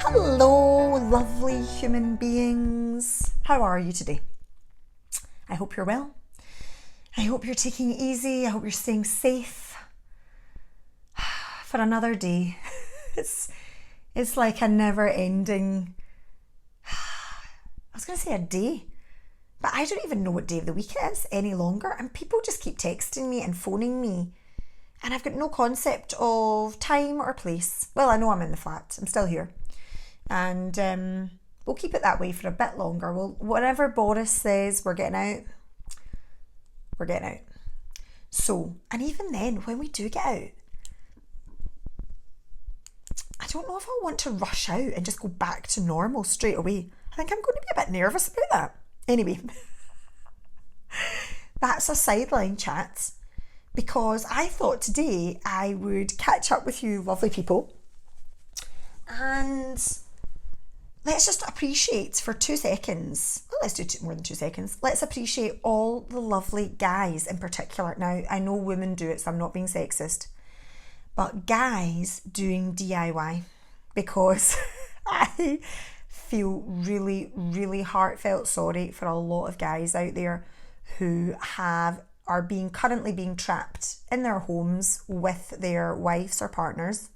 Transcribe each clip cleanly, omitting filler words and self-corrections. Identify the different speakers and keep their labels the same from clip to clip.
Speaker 1: Hello, lovely human beings. How are you today? I hope you're well. I hope you're taking it easy. I hope you're staying safe for another day. It's like a never-ending, I was going to say a day, but I don't even know what day of the week it is any longer. And people just keep texting me and phoning me. And I've got no concept of time or place. Well, I know I'm in the flat. I'm still here. And we'll keep it that way for a bit longer. Whatever Boris says, we're getting out. We're getting out. So, and even then, when we do get out, I don't know if I want to rush out and just go back to normal straight away. I think I'm going to be a bit nervous about that. Anyway, that's a sideline chat because I thought today I would catch up with you lovely people and let's just appreciate for 2 seconds, well, let's do more than 2 seconds, let's appreciate all the lovely guys in particular. Now, I know women do it, so I'm not being sexist, but guys doing DIY, because I feel really, really heartfelt sorry for a lot of guys out there who are currently being trapped in their homes with their wives or partners,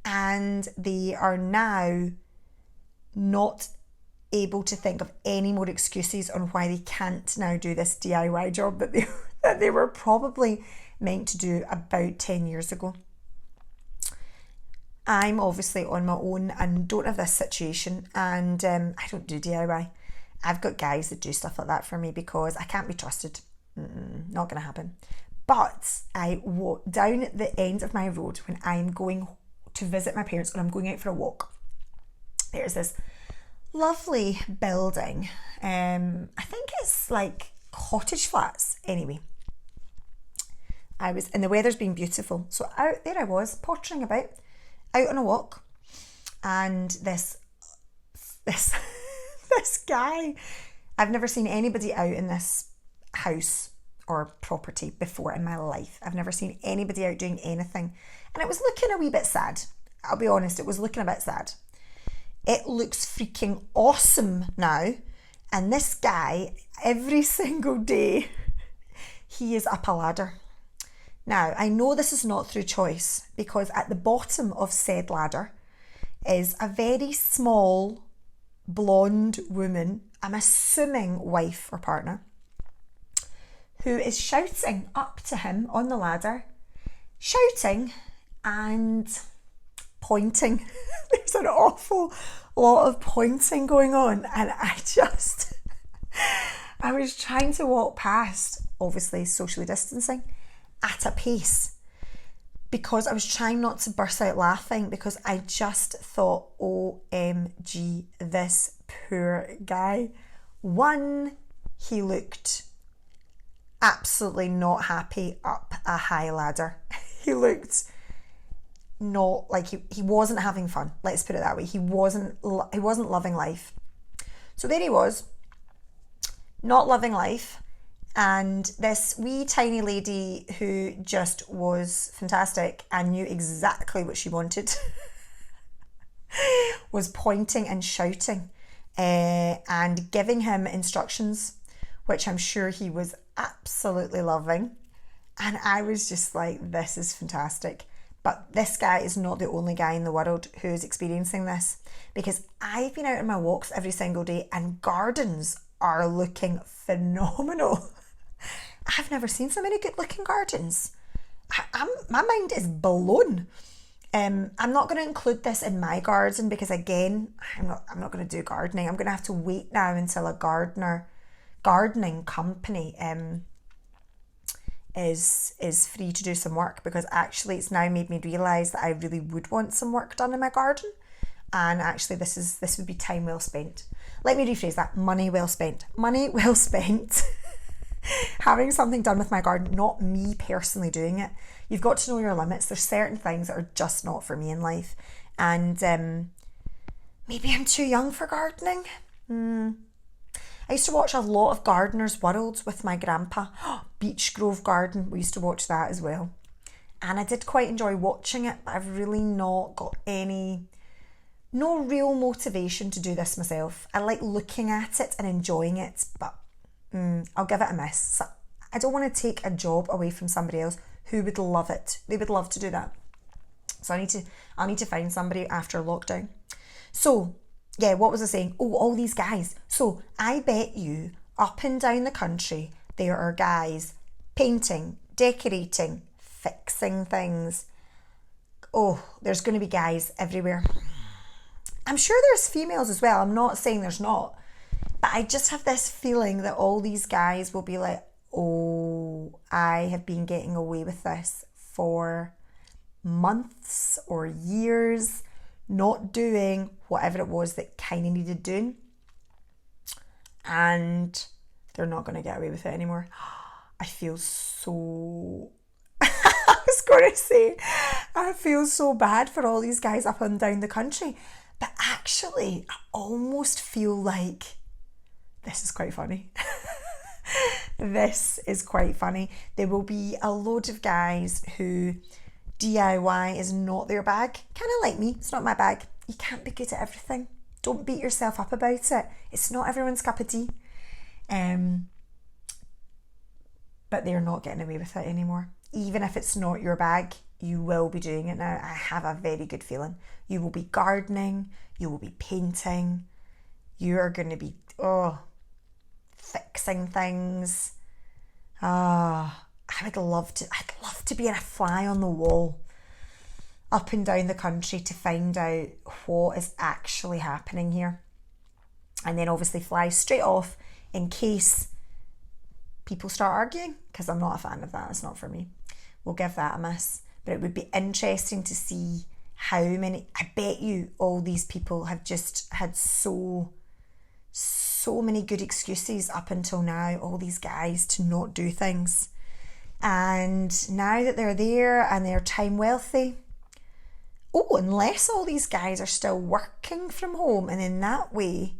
Speaker 1: and they are now not able to think of any more excuses on why they can't now do this DIY job that they were probably meant to do about 10 years ago. I'm obviously on my own and don't have this situation, and I don't do DIY. I've got guys that do stuff like that for me because I can't be trusted. Not going to happen. But I walk down at the end of my road when I'm going to visit my parents or I'm going out for a walk. There's this lovely building. I think it's like cottage flats. Anyway, and the weather's been beautiful. So out there I was pottering about, out on a walk, and this guy, I've never seen anybody out in this house or property before in my life. I've never seen anybody out doing anything, and it was looking a wee bit sad. I'll be honest, it was looking a bit sad. It looks freaking awesome now, and this guy, every single day, he is up a ladder. Now, I know this is not through choice, because at the bottom of said ladder is a very small blonde woman, I'm assuming wife or partner, who is shouting up to him on the ladder, shouting and pointing. There's an awful lot of pointing going on, and I was trying to walk past, obviously socially distancing, at a pace, because I was trying not to burst out laughing, because I just thought, OMG, this poor guy. One, he looked absolutely not happy up a high ladder. He looked not like he wasn't having fun. Let's put it that way. He wasn't loving life. So there he was, not loving life, and this wee tiny lady who just was fantastic and knew exactly what she wanted was pointing and shouting and giving him instructions, which I'm sure he was absolutely loving. And I was just like, this is fantastic. But this guy is not the only guy in the world who is experiencing this, because I've been out on my walks every single day and gardens are looking phenomenal. I've never seen so many good looking gardens. My mind is blown. I'm not going to include this in my garden because, again, I'm not going to do gardening. I'm going to have to wait now until a gardening company is free to do some work, because actually it's now made me realise that I really would want some work done in my garden, and actually this would be time well spent. Let me rephrase that: money well spent. Money well spent. Having something done with my garden, not me personally doing it. You've got to know your limits. There's certain things that are just not for me in life, and maybe I'm too young for gardening. I used to watch a lot of Gardener's World with my grandpa. Beech Grove Garden, we used to watch that as well. And I did quite enjoy watching it, but I've really not got any No real motivation to do this myself. I like looking at it and enjoying it, but I'll give it a miss. So I don't want to take a job away from somebody else who would love it. They would love to do that. So I'll need to find somebody after lockdown. So yeah, what was I saying? Oh, all these guys. So I bet you up and down the country there are guys painting, decorating, fixing things. Oh, there's going to be guys everywhere. I'm sure there's females as well. I'm not saying there's not. But I just have this feeling that all these guys will be like, oh, I have been getting away with this for months or years, not doing whatever it was that kind of needed doing. And they're not going to get away with it anymore. I feel so... I was going to say, I feel so bad for all these guys up and down the country. But actually, I almost feel like this is quite funny. This is quite funny. There will be a load of guys who DIY is not their bag. Kind of like me, it's not my bag. You can't be good at everything. Don't beat yourself up about it. It's not everyone's cup of tea. But they're not getting away with it anymore. Even if it's not your bag, you will be doing it now. I have a very good feeling. You will be gardening, you will be painting, you are going to be, fixing things. I'd love to be a fly on the wall up and down the country to find out what is actually happening here. And then obviously fly straight off in case people start arguing, because I'm not a fan of that. It's not for me. We'll give that a miss. But it would be interesting to see how many, I bet you all these people have just had so many good excuses up until now, all these guys, to not do things. And now that they're there and they're time wealthy, unless all these guys are still working from home, and in that way,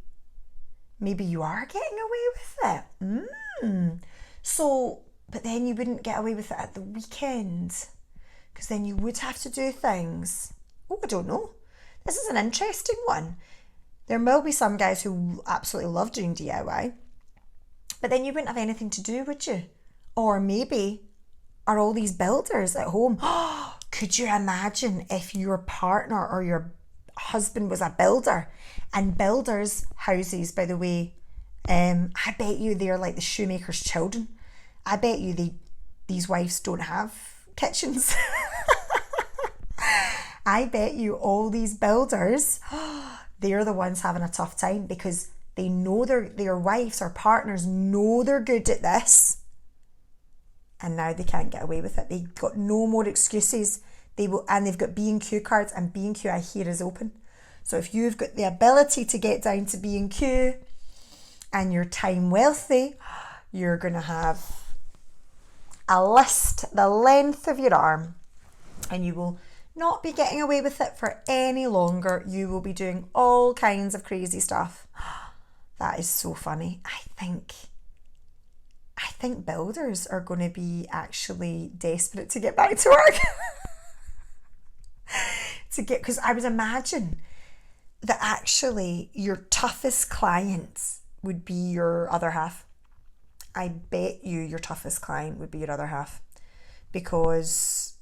Speaker 1: maybe you are getting away with it. So, but then you wouldn't get away with it at the weekend, because then you would have to do things. I don't know. This is an interesting one. There will be some guys who absolutely love doing DIY, but then you wouldn't have anything to do, would you? Or maybe are all these builders at home? Could you imagine if your partner or your husband was a builder? And builders' houses, by the way, I bet you they're like the shoemaker's children. I bet you these wives don't have kitchens. I bet you all these builders, they're the ones having a tough time, because they know their wives or partners know they're good at this, and now they can't get away with it. They've got no more excuses. They've got B&Q cards, and B&Q I hear is open. So if you've got the ability to get down to B&Q and you're time wealthy, you're going to have a list the length of your arm, and you will not be getting away with it for any longer. You will be doing all kinds of crazy stuff. That is so funny. I think builders are going to be actually desperate to get back to work. Because I would imagine that actually your toughest clients would be your other half. I bet you your toughest client would be your other half, because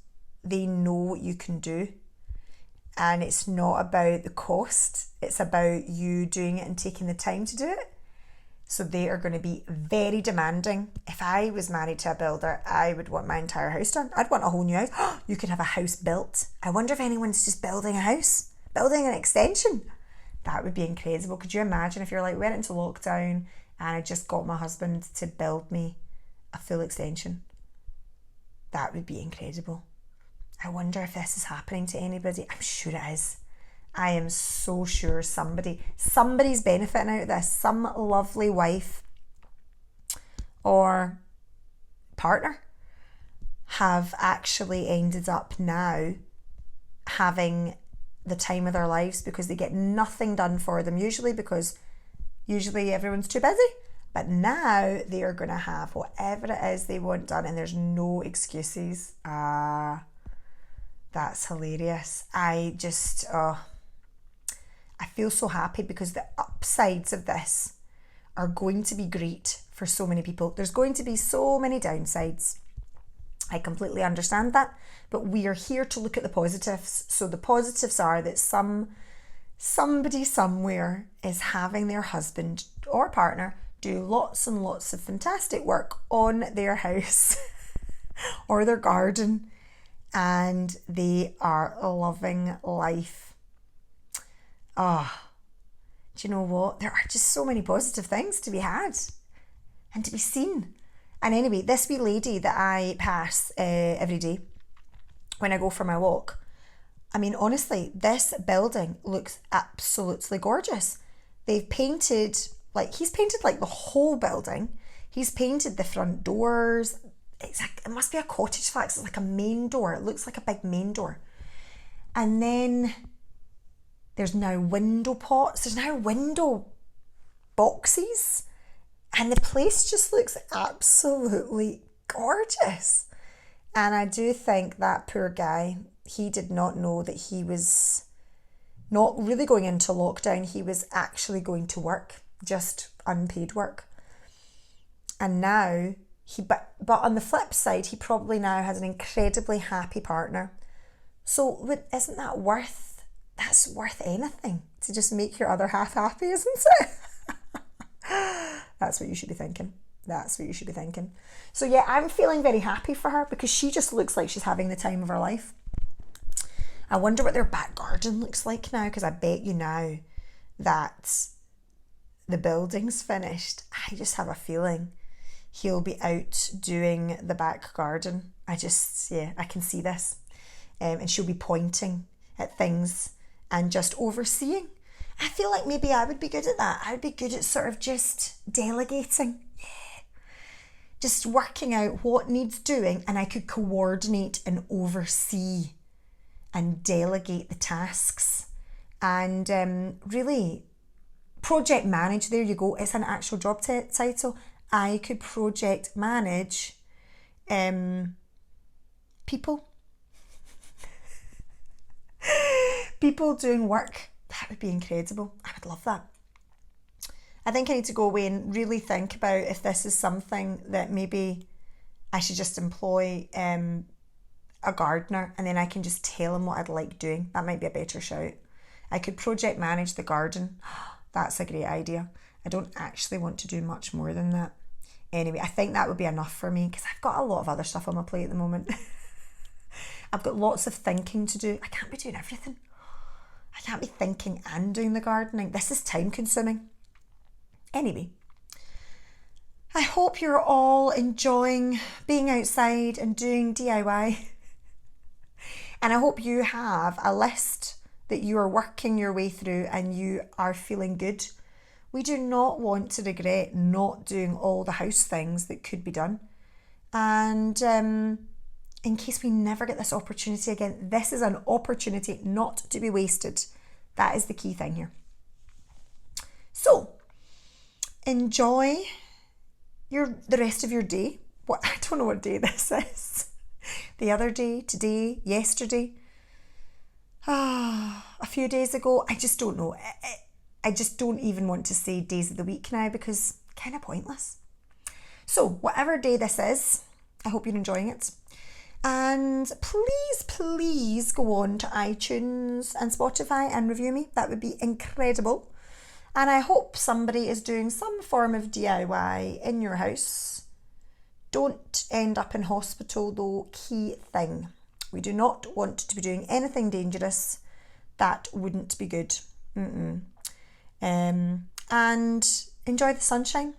Speaker 1: they know what you can do, and it's not about the cost, it's about you doing it and taking the time to do it. So they are going to be very demanding. If I was married to a builder, I would want my entire house done. I'd want a whole new house. You could have a house built. I wonder if anyone's just building a house, building an extension. That would be incredible. Could you imagine if you're like, went into lockdown and I just got my husband to build me a full extension? That would be incredible. I wonder if this is happening to anybody. I'm sure it is. I am so sure somebody's benefiting out of this. Some lovely wife or partner have actually ended up now having the time of their lives, because they get nothing done for them because usually everyone's too busy. But now they are going to have whatever it is they want done, and there's no excuses. That's hilarious. I I feel so happy because the upsides of this are going to be great for so many people. There's going to be so many downsides. I completely understand that, but we are here to look at the positives. So the positives are that somebody somewhere is having their husband or partner do lots and lots of fantastic work on their house or their garden, and they are loving life. Do you know what? There are just so many positive things to be had and to be seen. And anyway, this wee lady that I pass every day when I go for my walk, I mean, honestly, this building looks absolutely gorgeous. They've painted, he's painted the whole building. He's painted the front doors. It must be a cottage flat. It's like a main door. It looks like a big main door. And then there's now window pots. There's now window boxes. And the place just looks absolutely gorgeous. And I do think that poor guy, he did not know that he was not really going into lockdown. He was actually going to work, just unpaid work. And now, but on the flip side, he probably now has an incredibly happy partner. So isn't that that's worth anything, to just make your other half happy, isn't it? That's what you should be thinking. That's what you should be thinking. So yeah, I'm feeling very happy for her because she just looks like she's having the time of her life. I wonder what their back garden looks like now, because I bet you now that the building's finished, I just have a feeling he'll be out doing the back garden. I can see this. And she'll be pointing at things and just overseeing. I feel like maybe I would be good at that. I'd be good at sort of just delegating. Yeah. Just working out what needs doing, and I could coordinate and oversee and delegate the tasks. And really, project manage, there you go. It's an actual job title. I could project manage people. People doing work. That would be incredible. I would love that. I think I need to go away and really think about if this is something that maybe I should just employ a gardener, and then I can just tell him what I'd like doing. That might be a better shout. I could project manage the garden. That's a great idea. I don't actually want to do much more than that. Anyway, I think that would be enough for me because I've got a lot of other stuff on my plate at the moment. I've got lots of thinking to do. I can't be doing everything. I can't be thinking and doing the gardening. This is time consuming. Anyway, I hope you're all enjoying being outside and doing DIY. And I hope you have a list that you are working your way through and you are feeling good. We do not want to regret not doing all the house things that could be done. And in case we never get this opportunity again, this is an opportunity not to be wasted. That is the key thing here. So, enjoy the rest of your day. I don't know what day this is. The other day, today, yesterday, a few days ago. I just don't know. I just don't even want to say days of the week now because kind of pointless. So, whatever day this is, I hope you're enjoying it. And please go on to iTunes and Spotify and review me. That would be incredible. And I hope somebody is doing some form of DIY in your house. Don't end up in hospital though, key thing. We do not want to be doing anything dangerous. That wouldn't be good. And enjoy the sunshine.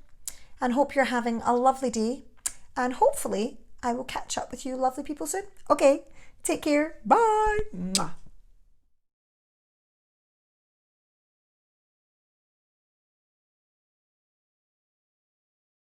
Speaker 1: And hope you're having a lovely day. And hopefully I will catch up with you lovely people soon. Okay, take care. Bye. Mwah.